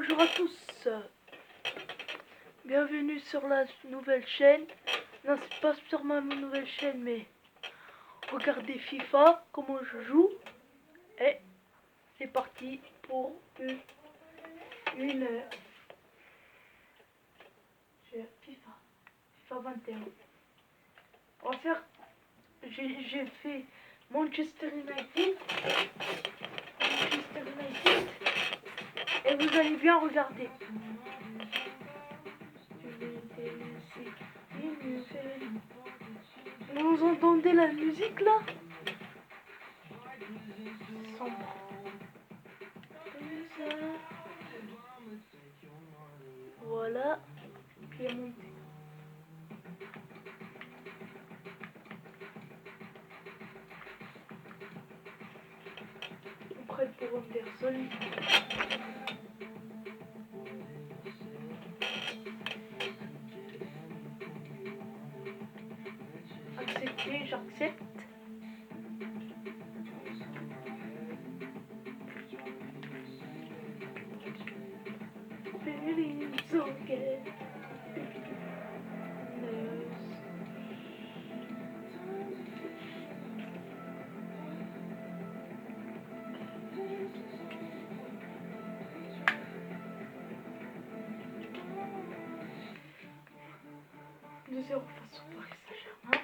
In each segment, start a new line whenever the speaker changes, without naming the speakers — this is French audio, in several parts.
Bonjour à tous, bienvenue sur la nouvelle chaîne. Non, c'est pas sur ma nouvelle chaîne, mais regardez FIFA, comment je joue. Et c'est parti pour une heure. FIFA 21. On va faire, j'ai fait Manchester United, et vous allez bien regarder. Vous entendez la musique là? Sombre. Voilà, qui est monté. Prêt pour Anderson. Accepter, j'accepte. Feelings okay. De 0 face au Paris Saint-Germain.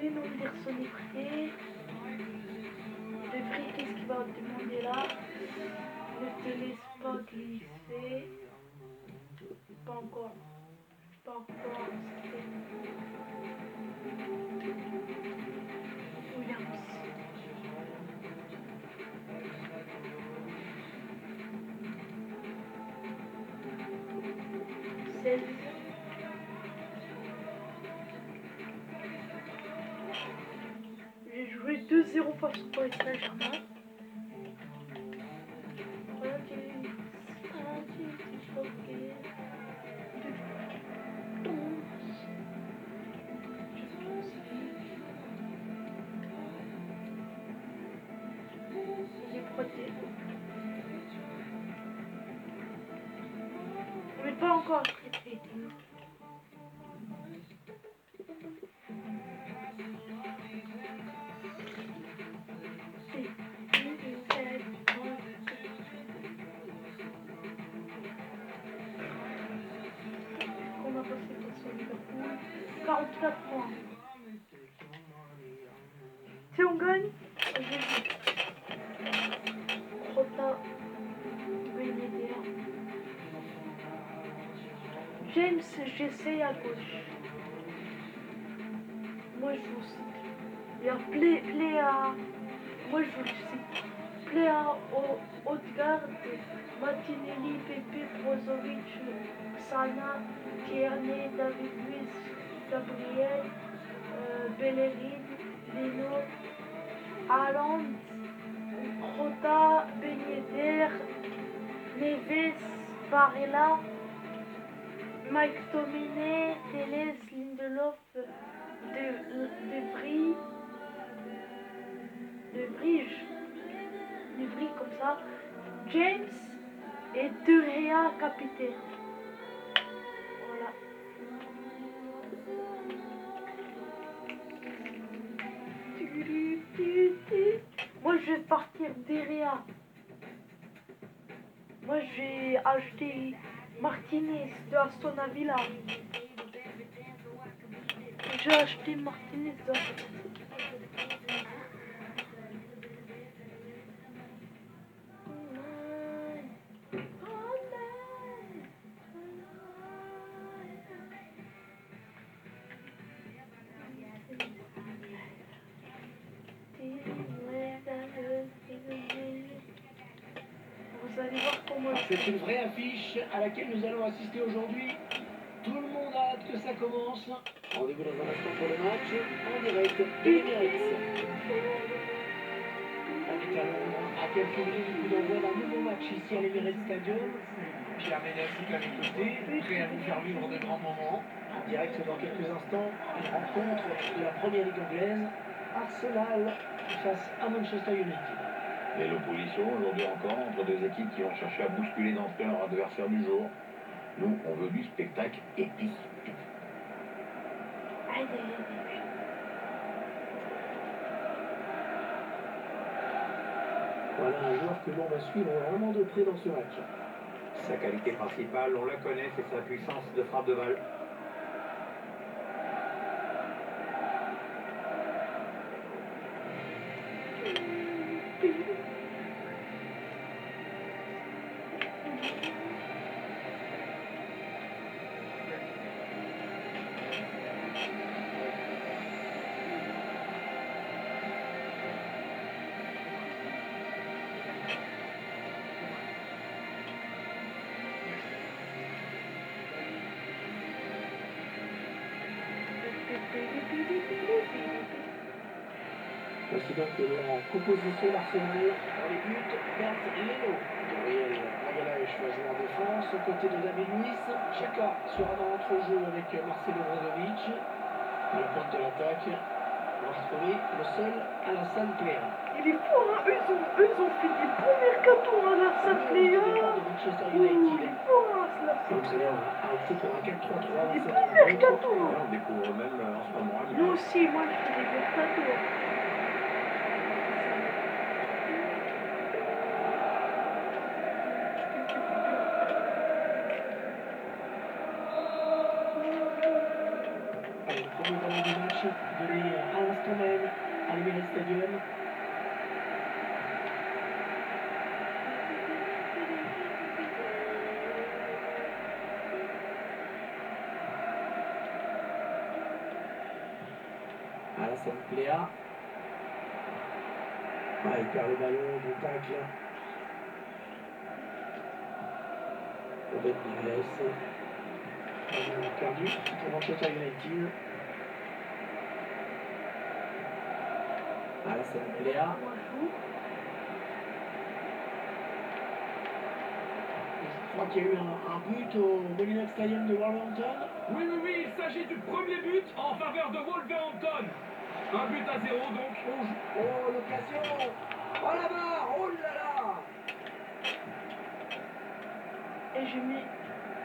Oui, non, Anderson est prêt. De Vries, qu'est-ce qu'il va demander là? Le téléscope glissé. Pas encore. Pas encore. Williams. J'ai joué 2-0 face au Paris Saint-Germain. Il est protégé. Mais pas encore traité. On va passer pour son Liverpool. 44 points. Si on gagne, Rota, James, j'essaye à gauche. Moi je joue aussi. Il y a play à. Moi je joue aussi. Play à Odegaard, Martinelli, Pepe, Brozovic, Sana, Tierney, David Luiz, Gabriel, Bellerin, Leno, Haaland, Rota, Ben Yedder, Neves, Barella, Mike Tomine, Teles, Lindelof, De Vries comme ça, James et De Gea capitaine. Voilà. Moi je vais partir De Gea. Moi j'ai acheté Martinez de Aston Villa. J'ai acheté Martinez de Vous allez voir comment...
C'est une vraie affiche à laquelle nous allons assister aujourd'hui. Tout le monde a hâte que ça commence. Rendez-vous dans un instant pour le match, en direct de l'Emirates. On est à Londres, à quelques minutes du coup d'envoi d'un nouveau match ici à l'Emirates Stadium. Pierre Ménès à mes côtés, prêt à vous faire vivre de grands moments. En direct dans quelques instants, une rencontre de la première ligue anglaise, Arsenal face à Manchester United.
Et l'opposition aujourd'hui encore entre deux équipes qui vont chercher à bousculer d'entrée leur adversaire du jour. Nous, on veut du spectacle épique.
Voilà un joueur que l'on va suivre vraiment de près dans ce match.
Sa qualité principale, on la connaît, c'est sa puissance de frappe de balle.
Voici donc la composition d'Arsenal. Dans les buts, Bert Leno. Gabriel Magalhaes va jouer en défense aux côtés de David Luiz. Xhaka sera dans l'entrejeu avec Marcelo Brozovic. À la pointe de l'attaque, on va retrouver le seul Alassane Plea.
Il est fort, hein. Eux ont fait des bons mercato à la Saint-Léa.
De Manchester
Il
United.
est fort, hein, la
L'entraîneur
Saint-Léa.
a opté pour un 4-3-3.
Des bons mercato.
On découvre même en ce moment.
Moi aussi, moi je fais des mercato.
Allez, le premier ballon du match donné à l'instant même à l'Emirates Stadium. Alassane Plea. Il perd le ballon, bon tacle. Robert Neves. Ballon perdu pour Manchester United. Alassane Plea. Je crois qu'il y a eu un but au Emirates Stadium de Wolverhampton.
Oui, il s'agit du premier but en faveur de Wolverhampton. 1-0 donc.
Oh, l'occasion. Oh la barre. Oh là là.
Et j'ai mis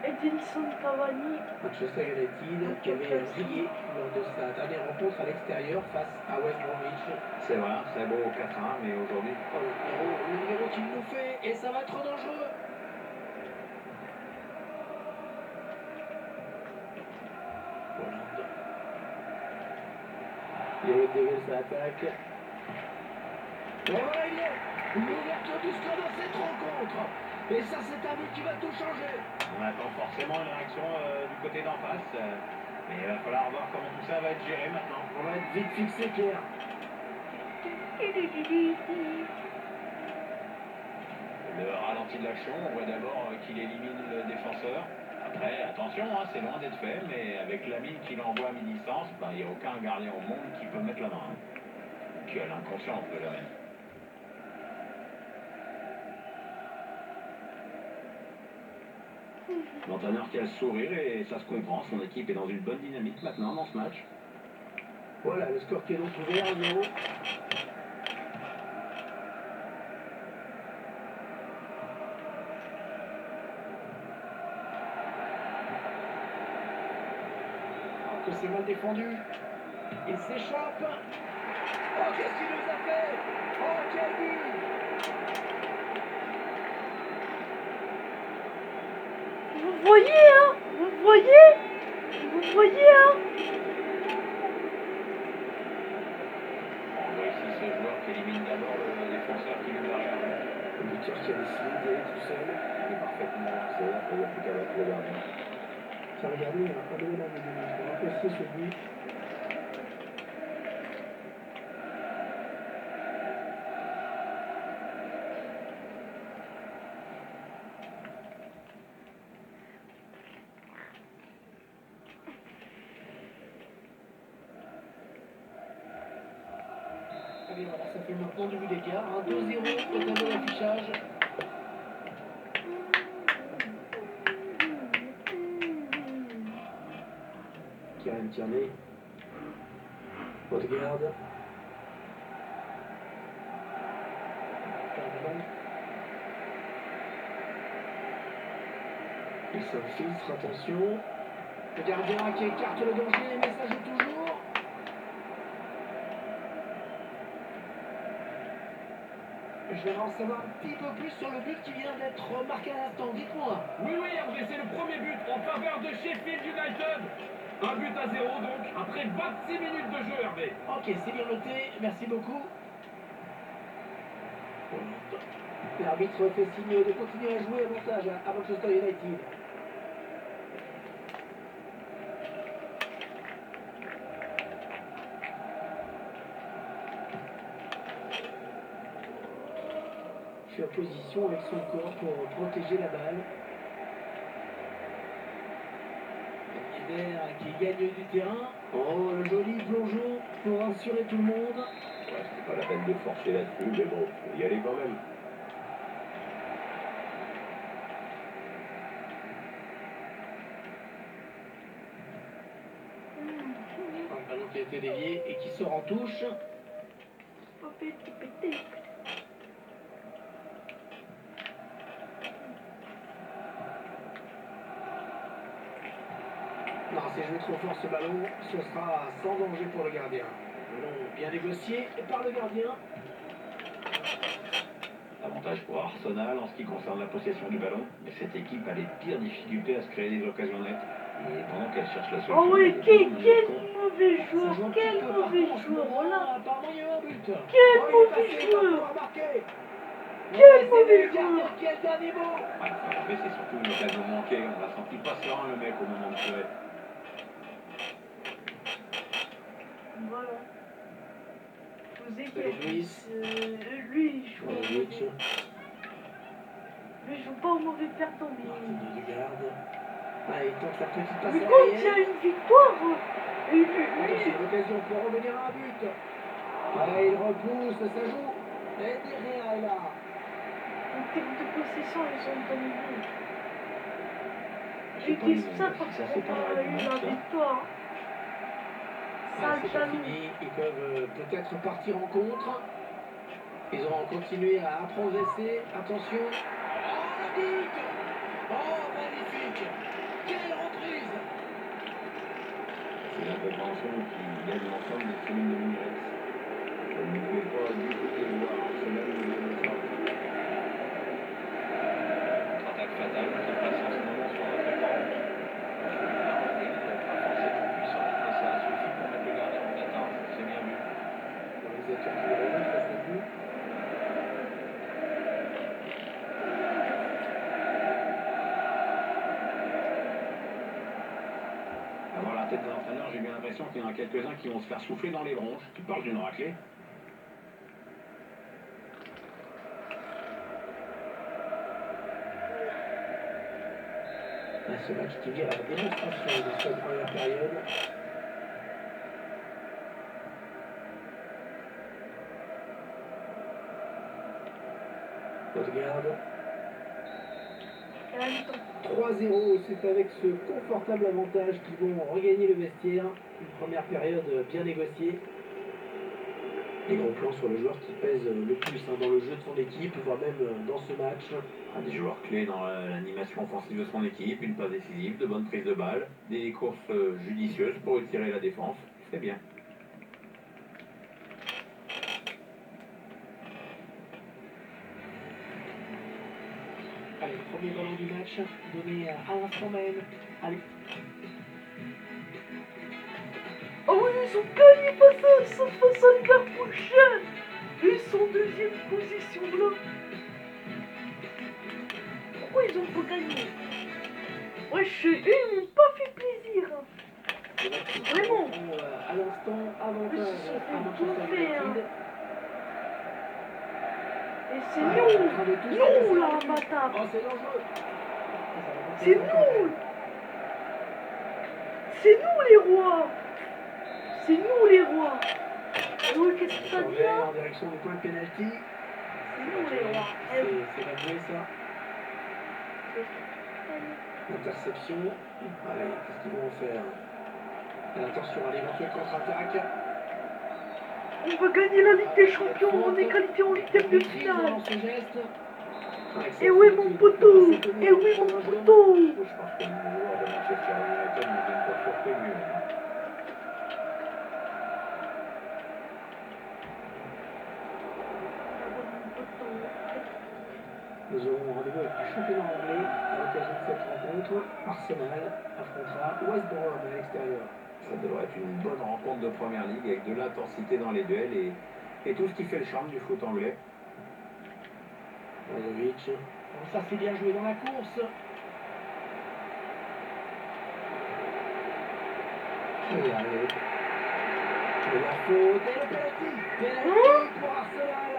Edinson Cavani.
Manchester United qui avait brillé lors de sa dernière rencontre à l'extérieur face à West Bromwich.
C'est vrai, c'est beau 4-1, mais aujourd'hui.
Oh, le numéro qu'il nous fait, et ça va être dangereux. Les Red Devils attaque. Et voilà, il est l'ouverture du score dans cette rencontre. Et ça, c'est un but qui va tout changer.
On attend forcément une réaction du côté d'en face. Mais il va falloir voir comment tout ça va être géré maintenant.
On va être vite fixé, Pierre.
Le ralenti de l'action, on voit d'abord qu'il élimine le défenseur. Après, attention, hein, c'est loin d'être fait, mais avec la mine qu'il envoie à mi-distance, il n'y a aucun gardien au monde qui peut mettre la main. Qui a l'inconscient, on peut le mettre. L'entraîneur qui a le sourire et ça se comprend, son équipe est dans une bonne dynamique maintenant dans ce match.
Voilà, le score qui est donc ouvert, 0. Que c'est mal défendu. Il s'échappe. Oh, qu'est-ce qu'il nous a fait? Oh, quel but!
Vous voyez, hein? Vous voyez, hein?
On voit ici ce joueur qui élimine d'abord le défenseur qui lui derrière.
Le buteur qui a décidé tout seul.
Il est parfaitement lancé, après il n'y a plus qu'à battre le gardien.
Ça regardez, un peu là, on va apprécier ce but. Allez, voilà, ça fait maintenant du but d'écart. 2-0 au tableau d'affichage. Kieran Tierney. Odegaard. Il s'infiltre, attention. Le gardien qui écarte le danger, mais ça joue toujours. Je vais en savoir un petit peu plus sur le but qui vient d'être marqué à l'instant. Dites-moi.
Oui, Hervé, c'est le premier but en faveur de Sheffield United. Un but à 0 donc, après 26 minutes de jeu, Hervé.
Ok, c'est bien noté. Merci beaucoup. L'arbitre fait signe de continuer à jouer avantage à Manchester United. Il fait position avec son corps pour protéger la balle. Hiver qui gagne du terrain. Oh, le joli plongeon pour rassurer tout le monde.
Ouais, c'est pas la peine de forcer là-dessus, mais bon, faut y aller quand même.
Un ballon qui a été dévié et qui sort en touche. Non, c'est joué trop fort ce ballon. Ce sera sans danger pour le gardien. Ballon bien négocié par le gardien.
Avantage pour Arsenal en ce qui concerne la possession du ballon, mais cette équipe a les pires difficultés à se créer des occasions nettes. Et pendant qu'elle cherche la solution...
Oh oui, quel mauvais
Ça
joueur,
joue un
quel
petit peu
mauvais
partout en ce
joueur,
moment.
voilà.
Apparemment, il y a eu un but.
Quel
Oh, il est
mauvais
passé, il va
joueur.
pouvoir marquer.
Quel
Mais
mauvais
c'est le gardien
joueur.
qui a le dernier mot.
Ouais, mais c'est surtout une occasion manquée, on l'a senti pas serein le mec au moment de tirer.
Voilà. Je vous ai
David
dit,
Luiz.
lui, il joue
Voilà,
au
Luiz.
mauvais. Lui, il joue pas au mauvais perdant, mais...
Martin Odegaard. Ah, il tente la petite passe
Mais quand il y a
aérienne.
une victoire, lui,
C'est une occasion pour revenir à un but. Ah, il repousse, ça joue. Et derrière est là.
en termes de possession, ils ont dominé.
J'ai
Et
pas
qu'est-ce
eu
que ça,
si
parce
ça
qu'on
c'est pas
a
vrai
eu
du
la
match, ça.
victoire.
Ah,
Sale
c'est pas
jaloux.
fini. Ils peuvent peut-être partir en contre. Ils ont continué à progresser. Attention. Oh, le but. Oh, magnifique. Quelle reprise.
C'est l'incompréhension qui gagne l'ensemble des tribunes de l'Emirates. Je ne pouvais pas du tout voir Arsenal au milieu de ça. Contre-attaque fatale qui passe en ce moment sur notre écran. Pas forcément puissant, mais ça a suffi pour mettre le gardien en atteinte. C'est bien vu.
L'organisateur qui remonte face à nous.
Avoir la tête de l'entraîneur, j'ai bien l'impression qu'il y en a quelques-uns qui vont se faire souffler dans les bronches. Tu parles d'une raclée.
Ce match qui vient à la démonstration de cette première période. Odegaard. 3-0, c'est avec ce confortable avantage qu'ils vont regagner le vestiaire. Une première période bien négociée. Des gros plans sur le joueur qui pèse le plus dans le jeu de son équipe, voire même dans ce match.
Un des joueurs clés dans l'animation offensive de son équipe, une passe décisive, de bonnes prises de balles, des courses judicieuses pour étirer la défense. C'est bien.
Allez, premier ballon du match, donné à l'instant même. Allez.
Oh oui, ils ont gagné face à Liverpool. Ils sont deuxième position là. Pourquoi ils ont pas gagné? Ouais, ils m'ont pas fait plaisir. Vraiment.
À l'instant, avantage à Manchester United.
Et c'est nous là, bâtard.
Oh, c'est dangereux.
C'est nous. C'est nous les rois. C'est nous les rois. Oh, qu'est-ce que ça dit là?
En direction du point de pénalty.
C'est nous les rois.
C'est la jouée ça. Interception. Allez, qu'est-ce qu'ils vont faire? Attention à l'éventuelle contre-attaque.
On va gagner la Ligue des Champions, on est qualifié en huitième de finale.
Ce geste.
Et oui mon poteau, et oui mon poteau.
Je pense que le joueur de Manchester United ne vient pas surpris mieux.
Nous aurons rendez-vous avec le championnat anglais à l'occasion de cette rencontre. Arsenal affrontera West Brom à l'extérieur.
Ça devrait être une bonne rencontre de première ligue avec de l'intensité dans les duels et tout ce qui fait le charme du foot anglais.
Brozovic. Ça c'est bien joué dans la course. Et allez. Et la faute et le penalty. Penalty pour Arsenal.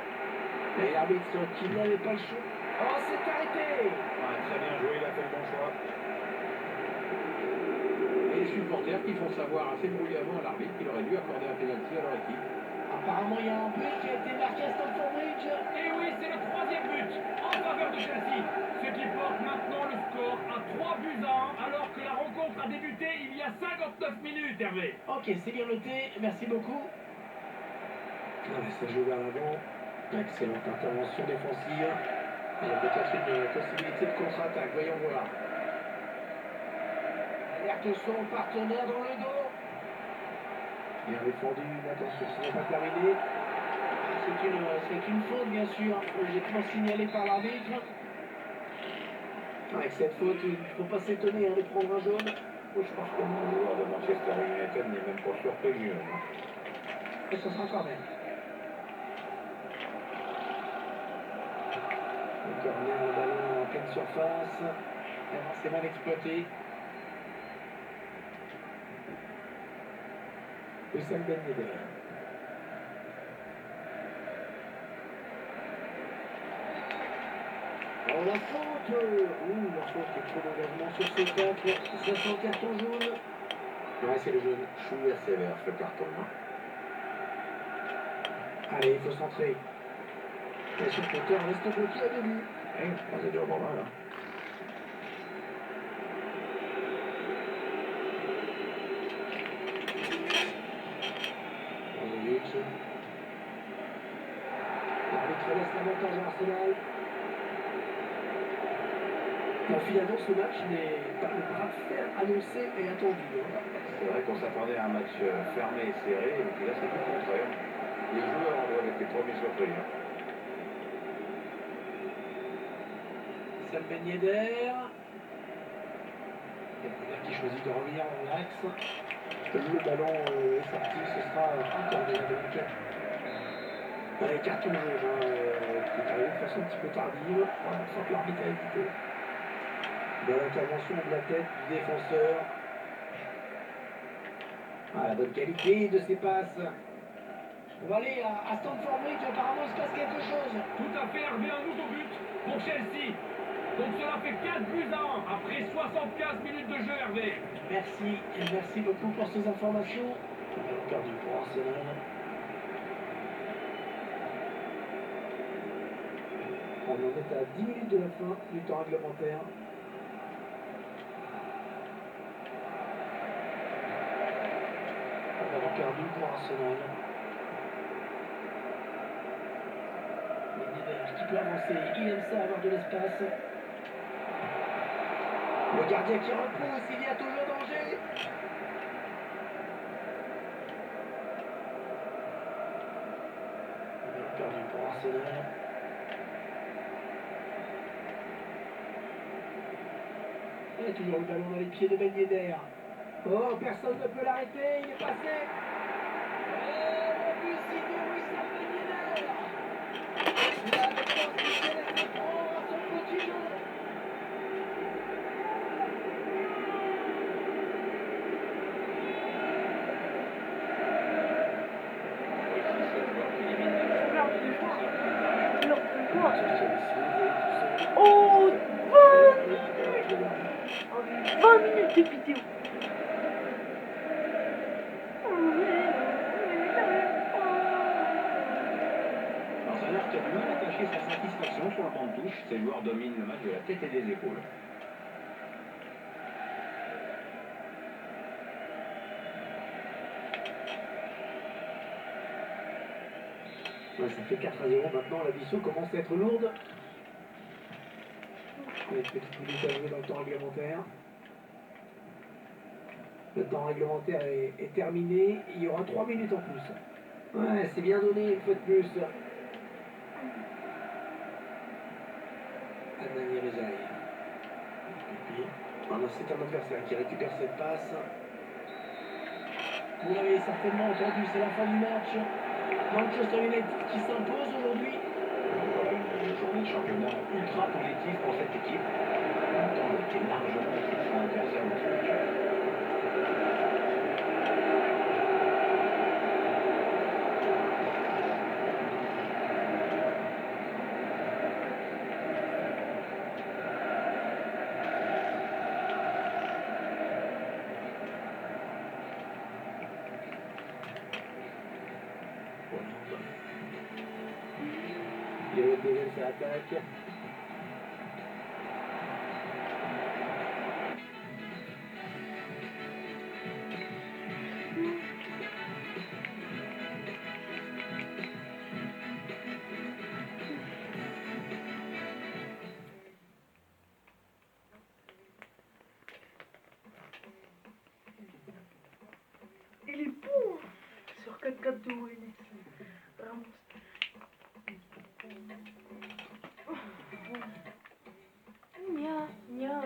Et l'arbitre qui n'avait pas le choix. Oh, c'est arrêté.
Ouais, très bien joué, il a fait le bon choix. Et les supporters qui font savoir assez bruyamment à l'arbitre qu'il aurait dû accorder un pénalty à leur équipe.
Apparemment, il y a un but qui a été marqué à Stamford Bridge.
Et oui, c'est le troisième but en faveur de Chelsea. Ce qui porte maintenant le score à 3 buts à 1 alors que la rencontre a débuté il y a 59 minutes, Hervé.
Ok, c'est bien noté. Merci beaucoup. Ouais, ça joue vers l'avant. Excellente intervention défensive. Il y a peut-être une possibilité de contre-attaque. Voyons voir. Alerte son partenaire dans le dos. Bien défendu. Attention, ce n'est pas terminé. C'est une faute, bien sûr. Logiquement signalée par l'arbitre. Avec cette faute, il ne faut pas s'étonner de prendre un jaune.
Je pense que le joueur de Manchester United n'est même pas surpris mieux.
Et ce sera quand même. Le corner, le ballon en pleine surface. C'est mal exploité. Wissam Ben Yedder. Oh la faute. La faute qui est trop d'engagement sur ce tacle. Ça sent le carton jaune. Ouais, c'est le jaune.
Chouïa sévère ce carton.
Allez, il faut se centrer. Le supporter reste bloqué à demi.
C'est déjà pas mal.
Brozovic. L'arbitre laisse l'avantage à Arsenal. Bon, finalement, ce match n'est pas le bras de fer annoncé et attendu.
C'est vrai qu'on s'attendait à un match fermé et serré, et puis là c'est tout le contraire. Les joueurs doivent être les premiers surpris.
Sam Ben Yedder. Qui choisit de revenir dans l'axe. Le ballon est sorti, ce sera accordé donc. Allez, carton jaune, qui est arrivé de façon un petit peu tardive. On sent que l'arbitre a hésité. Bonne intervention de la tête du défenseur. Ah, la bonne qualité de ses passes. On va aller à Stamford Bridge, apparemment il se passe quelque chose.
Tout à fait, Hervé, un nouveau but pour Chelsea. Donc cela fait 4 buts à 1 après 75 minutes de jeu, Hervé.
Merci, et merci beaucoup pour ces informations. Ballon perdu pour Arsenal. On en est à 10 minutes de la fin du temps réglementaire. Ballon perdu pour Arsenal. Qui peut avancer, il aime ça, avoir de l'espace. Le gardien qui repousse, il y a toujours danger. Ballon perdu pour Arsenal. Il y a toujours le ballon dans les pieds de Ben Yedder. Oh, personne ne peut l'arrêter, il est passé. Et le but signé Wissam Ben Yedder. La défense qui s'est laissée prendre à son petit jeu.
Oh, 20 minutes de vidéo.
L'entraîneur qui a du mal à cacher sa satisfaction sur le banc de touche, ses joueurs dominent le match de la tête et des épaules.
Ouais, ça fait 4-0 maintenant, l'addition commence à être lourde. Avec petite minute à jouer dans le temps réglementaire. Le temps réglementaire est terminé, il y aura 3 minutes en plus. Ouais, c'est bien donné une fois de plus. Adnani Rezaï. Maintenant c'est un adversaire qui récupère cette passe. Vous l'avez certainement entendu, c'est la fin du match. Manchester United qui s'impose aujourd'hui.
Voilà une journée de championnat ultra positive pour cette équipe. En même temps, elle était largement au-dessus de son adversaire dans ce match.
Il y a déjà sa attaque.
Il est bon sur 4-4 de Winnet. Vraiment. Nya, nya.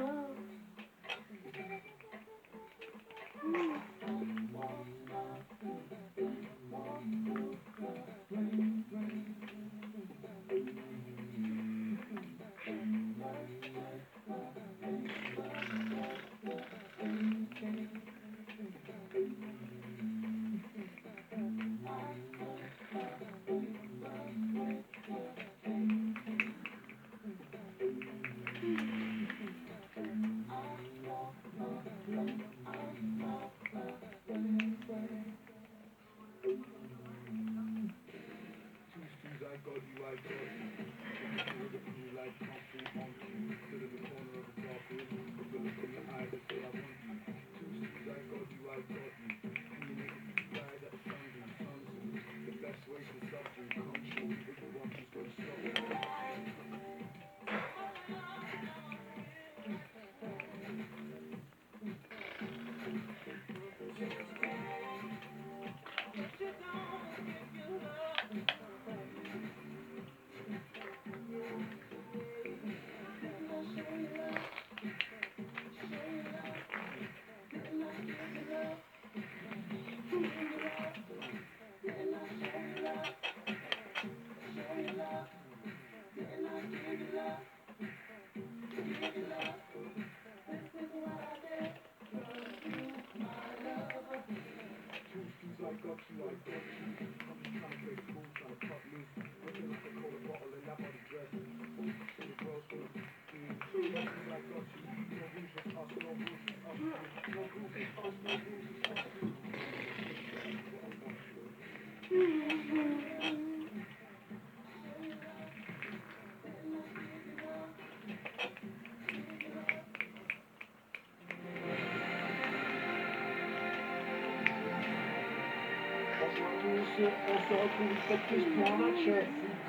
Bonjour à tous, on se retrouve une fois de plus pour un match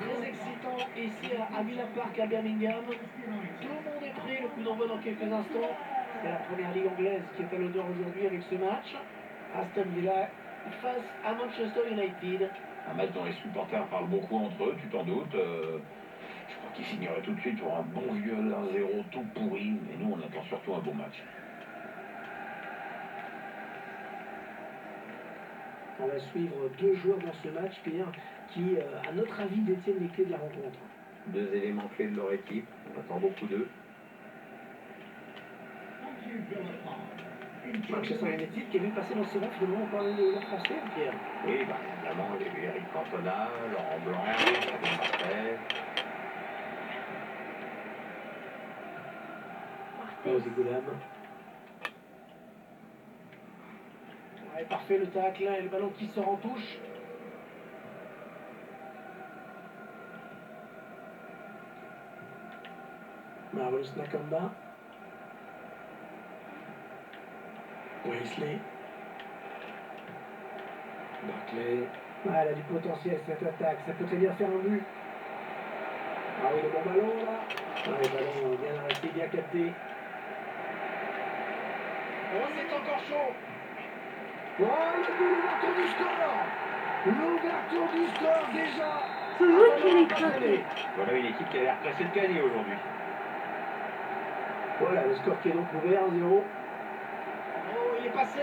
très excitant ici à Villa Park à Birmingham. Tout le monde est prêt, le coup d'envoi dans quelques instants. C'est la première ligue anglaise qui est à l'honneur aujourd'hui avec ce match. Aston Villa face à Manchester United.
Un match dont les supporters parlent beaucoup entre eux, tu t'en doutes. Je crois qu'ils signeraient tout de suite pour un bon vieux 1-0 tout pourri, mais nous on attend surtout un bon match.
On va suivre deux joueurs dans ce match, Pierre, qui, à notre avis, détiennent les clés de la rencontre.
Deux éléments clés de leur équipe, on attend beaucoup d'eux.
Manchester United qui est vu passer dans ce match, finalement, on parlait de leur transfert, Pierre.
Oui, évidemment, il y a eu Eric Cantona, Laurent Blanc, Fabien Barthez.
José Goulam. Ouais, parfait le tacle et le ballon qui sort en touche. Marvelous Nakamba. Wesley. Barclay. Ah, elle a du potentiel cette attaque, ça peut très bien faire un but. Ah oui, le bon ballon là. Ah, le ballon bien arrêté, bien capté. Oh, c'est encore chaud. Oh, l'ouverture du score. L'ouverture du score déjà.
C'est vrai qu'il est éclaté.
Voilà une équipe qui a l'air pressée de gagner aujourd'hui.
Voilà, le score qui est donc ouvert, 1-0. Oh, il est passé.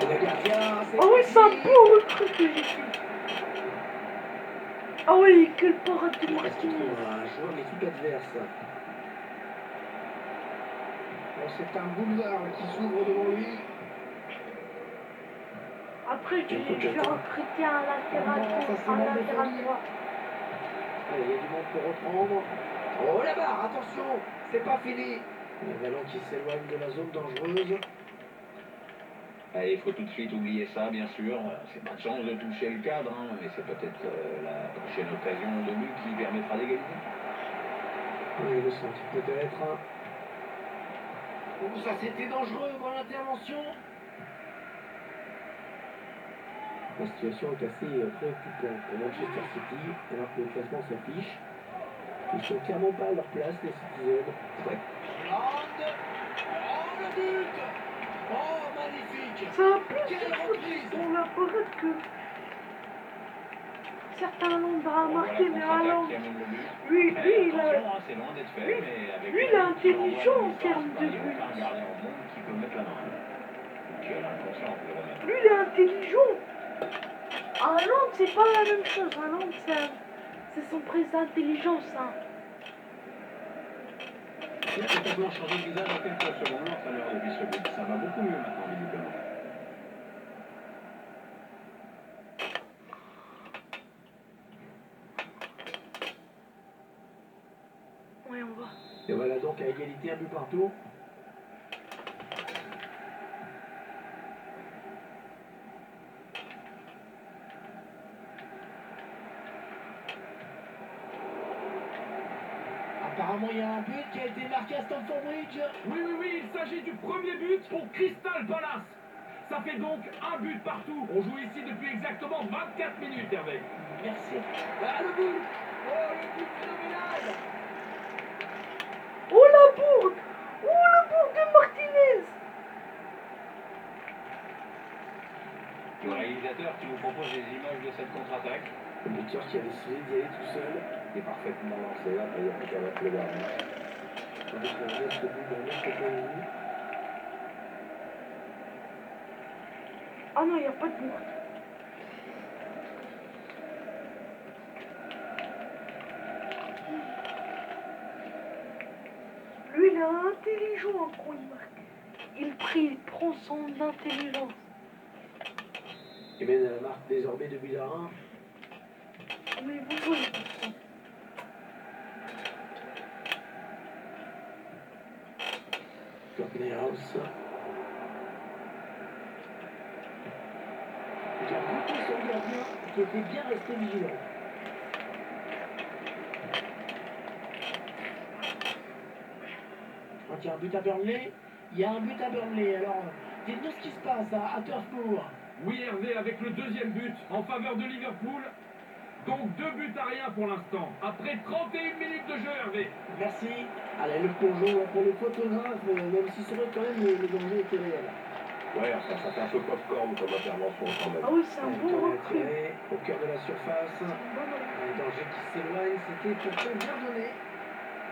Et le gardien, c'est
Ah oui, c'est un
parti.
beau recrue que j'ai fait. Ah oui, quelle parade de
Il reste
Martinez.
un joueur de l'équipe adverse. Bon, c'est un boulevard qui s'ouvre devant lui.
Après, je vais recruter un latéral droit.
Allez, il y a du monde pour reprendre. Oh, la barre, attention, c'est pas fini. Le ballon qui s'éloigne de la zone dangereuse.
Allez, il faut tout de suite oublier ça, bien sûr. C'est pas de chance de toucher le cadre, hein, mais c'est peut-être la prochaine occasion de but qui permettra d'égaliser.
Oui, le centre peut-être. Oh, ça c'était dangereux, bonne intervention. La situation est assez préoccupante pour Manchester City, alors que le classement s'affiche. Ils sont clairement pas à leur place, les Citizens. Ouais. Oh, le but. Oh, magnifique.
Ça a plus
Quelle
de
reprise.
foot dans la parade que certains Londres a
Bon,
marqué,
voilà,
mais
contre-attaque
Haaland,
qui amène le but.
lui,
Après,
il a,
attention, hein, c'est loin d'être fait,
lui,
mais avec
lui,
la
il est
ligne qui l'envoie
intelligent
à
en
mi-distance,
termes de
il n'y a aucun
but.
gardien au monde qui peut mettre la main. Donc, l'inconscient peut le remettre.
Lui, il est intelligent. Haaland, c'est pas la même chose. Haaland, c'est son prise d'intelligence. Hein.
Il a complètement changé de visage en quelques secondes, l'entraîneur depuis ce but. Ça va beaucoup mieux maintenant, visiblement.
Ouais, on va.
Et voilà donc à égalité, un but partout. Apparemment, il y a un but qui a été marqué à Stamford Bridge.
Oui, il s'agit du premier but pour Crystal Palace. Ça fait donc un but partout. On joue ici depuis exactement 24 minutes, Hervé.
Merci. Ah, le but. Oh, le but phénoménal.
Oh la bourde. Oh la bourde de Martinez.
Le réalisateur qui nous propose des images de cette contre-attaque.
Le buteur qui a décidé d'y aller tout seul.
Il est parfaitement lancé, là, il n'y a plus qu'à mettre le gardien.
Tandis qu'on laisse le but dans notre point de vue.
Ah non, il n'y a pas de bourde. Lui, il est intelligent quand il marque. Il prend son intelligence.
Et mène à la marque désormais de but à 1.
Mais vous voyez tout ça.
Courtney House. J'ai remarqué son gardien qui était bien resté vigilant. Quand il y a un but à Burnley, il y a un but à Burnley. Alors, dites-nous ce qui se passe à Turf Moor.
Oui, Hervé, avec le deuxième but en faveur de Liverpool. Donc 2 buts à rien pour l'instant. Après 31 minutes de jeu, Hervé.
Merci. Allez, le plongeon pour le photographe, même si c'est vrai que quand même le danger était réel.
Ouais, enfin, ça fait un peu popcorn comme intervention quand même.
Ah oui, c'est un
Allez,
bon
tourné à
recrue.
tirer au cœur de la surface. Un danger qui s'éloigne, c'était pourtant bien donné.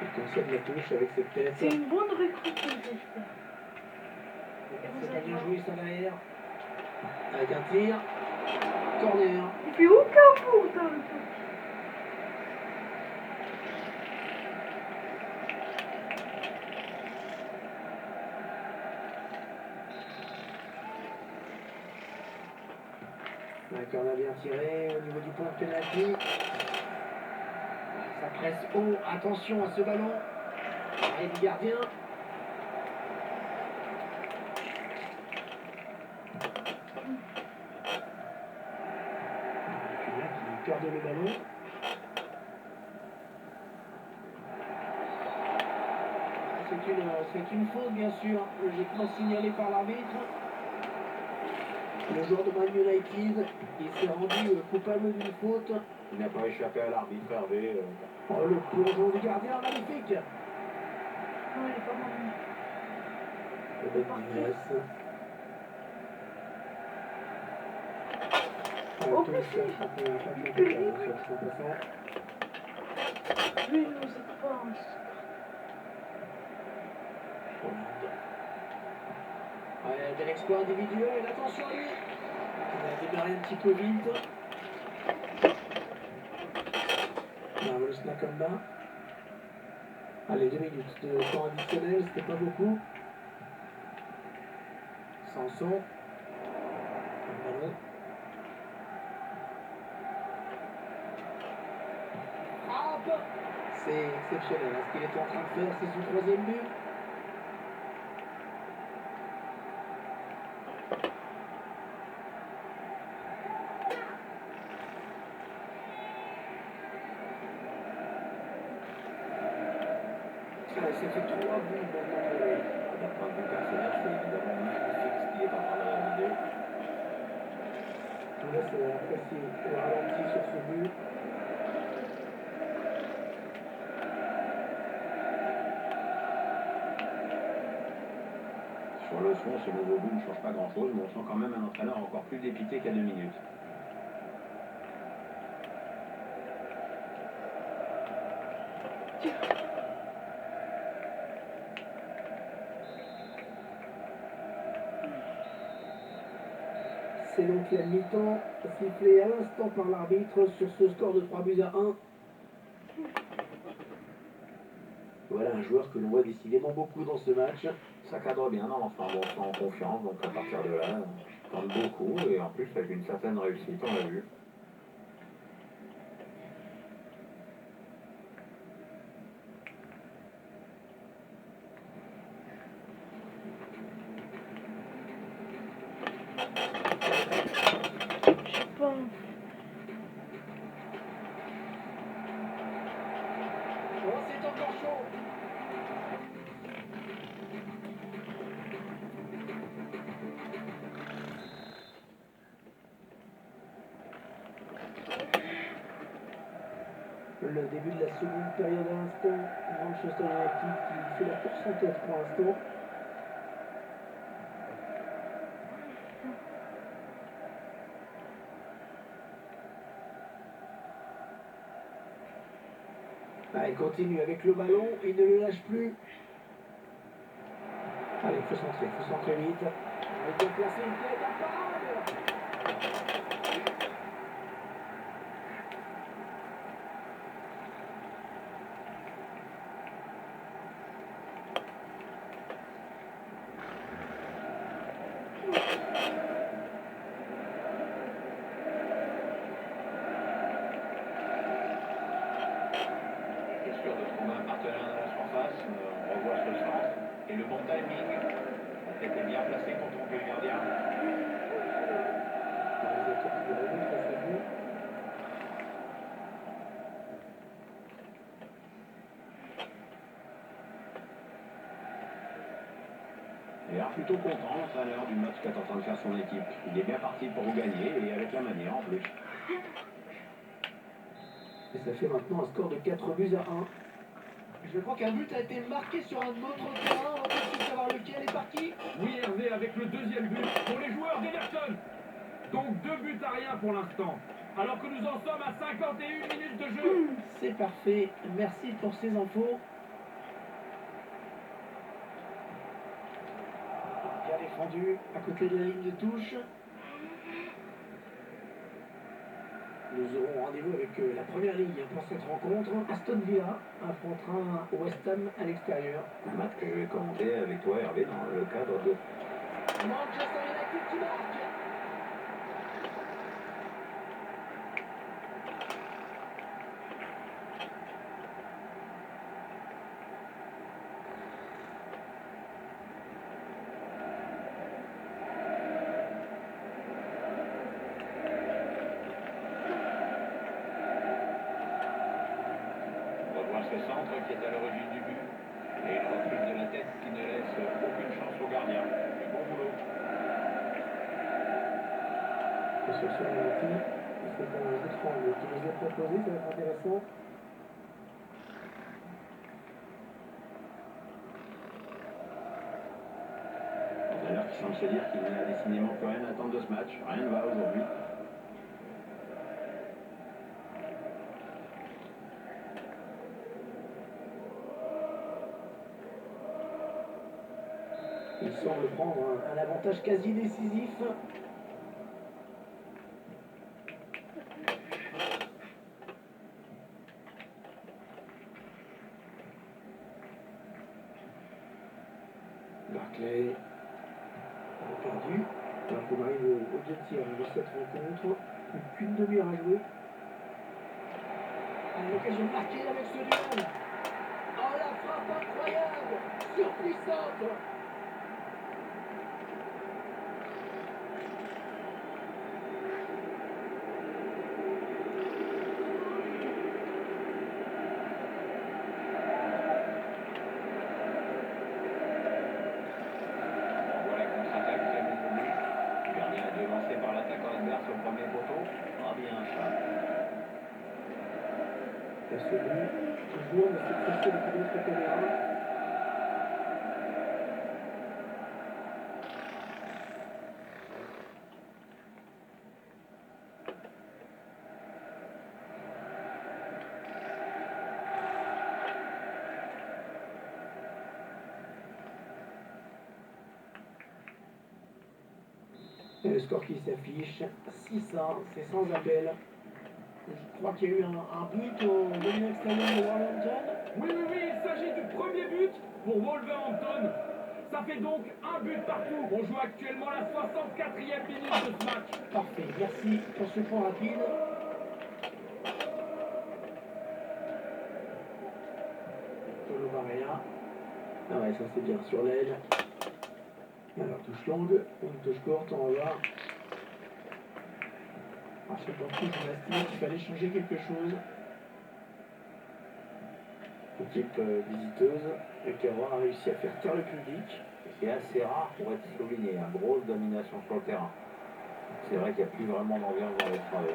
Il concède la touche avec cette tête.
C'est une bonne recrue que j'espère.
C'est pas bien joué ça derrière. Avec un tir. Corner.
Il fait aucun bourde dans le but.
Un corner bien tiré au niveau du point de pénalty. Ça presse haut. Attention à ce ballon. Arrêt du gardien. Là qui perd le ballon. C'est une faute bien sûr, logiquement signalée par l'arbitre. Le joueur de Man United, il s'est rendu coupable d'une faute.
Il n'a pas échappé à l'arbitre Hervé.
Oh, le plongeon du gardien, magnifique.
Non, il est pas mal.
Le bête d'ivresse.
Oh, mais si. Lui, il nous aide pas.
Ouais, bel exploit individuel, attention à lui. Il a démarré un petit peu vite. Marvelous Nakamba. Allez, 2 minutes de temps additionnel, c'était pas beaucoup. Sanson. Le ballon. Frappe. C'est exceptionnel, hein, ce qu'il est en train de faire, c'est son 3e but. Ça fait 3 buts maintenant.
D'un point de vue personnel, c'est évidemment magnifique ce qu'il est en train de réaliser.
Je vous laisse apprécier le ralenti sur ce but.
Sur le son, ce nouveau but ne change pas grand-chose, mais on sent quand même un entraîneur encore plus dépité qu'à 2 minutes.
C'est donc la mi-temps sifflée à l'instant par l'arbitre sur ce score de 3 buts à 1. Voilà un joueur que l'on voit décidément beaucoup dans ce match.
Ça cadre bien dans l'ensemble, on se sent en confiance, donc à partir de là, on tente beaucoup, et en plus avec une certaine réussite, on l'a vu.
Je sais pas.
Oh, c'est encore chaud. Le début de la seconde période à l'instant. Manchester United qui fait la course en tête pour l'instant. Ah, il continue avec le ballon, il ne le lâche plus. Allez, il faut centrer vite. Il peut placer une tête à part.
Bien sûr de trouver un partenaire dans la surface, on revoit ce centre, et le bon timing, la tête est bien placée pour tromper le gardien. Il a l'air plutôt content, l'entraîneur, du match qu'est en train de faire son équipe. Il est bien parti pour gagner, et avec la manière en plus.
Et ça fait maintenant un score de 4 buts à 1. Je crois qu'un but a été marqué sur un autre terrain. On va tout de suite savoir lequel est parti.
Oui, Hervé, avec le 2e but pour les joueurs d'Everton. Donc 2 buts à rien pour l'instant. Alors que nous en sommes à 51 minutes de jeu.
C'est parfait. Merci pour ces infos. Bien défendu à côté de la ligne de touche. Nous aurons rendez-vous avec la première ligne pour cette rencontre. Aston Villa affrontera West Ham à l'extérieur.
Un match que je vais commenter avec toi, Hervé, dans le cadre de...
Manchester United qui marque.
On va voir ce centre qui est à l'origine du but. Et une reprise de la tête qui ne laisse aucune chance au gardien. Du bon boulot.
Et sur ce ralenti, c'est un jeu de triangle qui nous est proposé, ça va être intéressant.
D'ailleurs, qui semble se dire qu'il n'y a décidément plus rien à attendre de ce match. Rien ne va aujourd'hui.
Il semble prendre un avantage quasi décisif. Barclay a perdu. Alors qu'on arrive au 2 tiers de cette rencontre. Plus qu'une demi-heure à jouer. L'occasion de marquer avec ce duel. Oh, la frappe incroyable, surpuissante.
Voilà la contre-attaque, très bon pour lui. Le gardien est devancé par l'attaquant adverse au premier poteau. Ah bien ça.
Et ce but, toujours, mais cette fois-ci avec une autre caméra. Et le score qui s'affiche, 6-1, c'est sans appel. Je crois qu'il y a eu un but au demi extérieur de Warrington.
Oui, oui, oui, il s'agit du premier but pour Wolverhampton. Ça fait donc un but partout. On joue actuellement la 64e minute de ce match.
Parfait, merci pour ce point rapide. Polo Barrea. Ah ouais, ça c'est bien sur l'aile. Alors touche longue, une touche courte, on va voir. À ce point on a estimé qu'il fallait changer quelque chose. Équipe visiteuse, et Cahors a réussi à faire taire le public.
C'est assez rare pour être souligné. Une grosse domination sur le terrain. C'est vrai qu'il n'y a plus vraiment d'ambiance dans les travaux.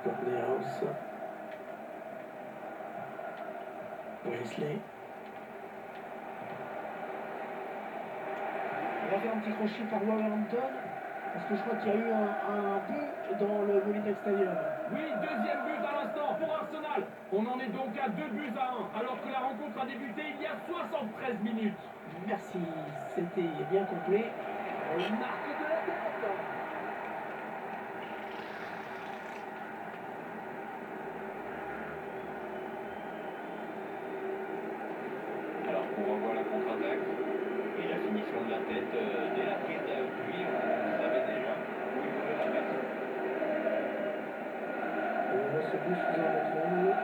Corner House. Wesley. On va faire un petit crochet par Wolverhampton. Parce que je crois qu'il y a eu un but dans le Molineux Stadium.
Oui, deuxième but à l'instant pour Arsenal. On en est donc à 2-1, alors que la rencontre a débuté il y a 73 minutes.
Merci, c'était bien complet. On marque de la tête.
Alors qu'on revoit la contre-attaque et la finition de la tête dès la prise d'appui, on savait déjà où il voulait la mettre.
On voit ce but sous un autre angle.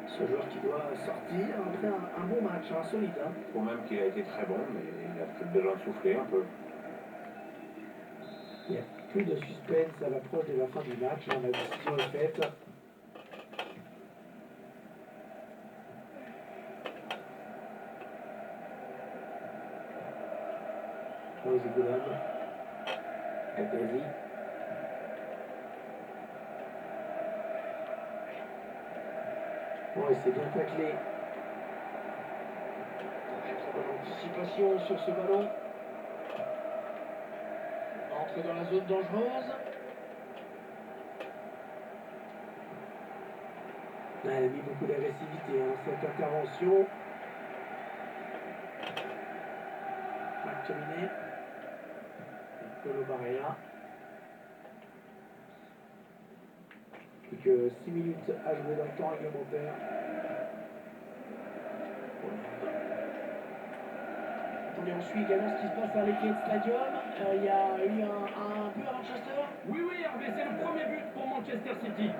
Ce joueur qui doit sortir après un bon match, solide.
Je trouve même qu'il a été très bon, mais il a peut-être besoin de souffler un peu.
Il n'y a plus de suspense à l'approche de la fin du match. La décision est faite. Rose Goulam. Kazi. Oh, et c'est bien taclé. Très bonne anticipation sur ce ballon. On entre dans la zone dangereuse. Elle a mis beaucoup d'agressivité cette intervention. McTominay. Polo Barrea. Plus que 6 minutes à jouer dans le temps réglementaire. Et on suit également ce qui se passe à l'Etihad Stadium. Il y a eu un but à Manchester.
Oui, oui, Hervé, c'est le premier but pour Manchester City.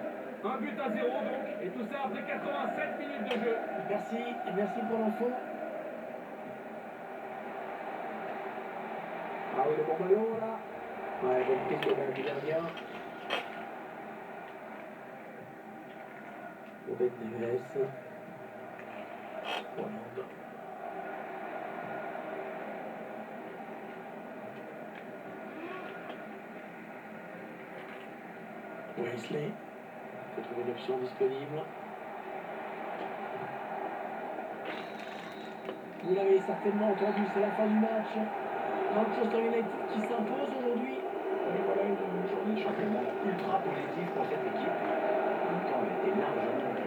Un but à 0 donc, et tout ça après 87 minutes de jeu.
Merci, et merci pour l'info. Ah oui, le bon ballon là. Ouais, donc qu'est-ce qu'il y a du gardien? Ben Neves. Hollande. Wesley. Il faut trouver une option disponible. Vous l'avez certainement entendu, c'est la fin du match. Manchester United qui s'impose aujourd'hui.
Et voilà une journée de championnat ultra positive pour cette équipe. En même temps, elle était largement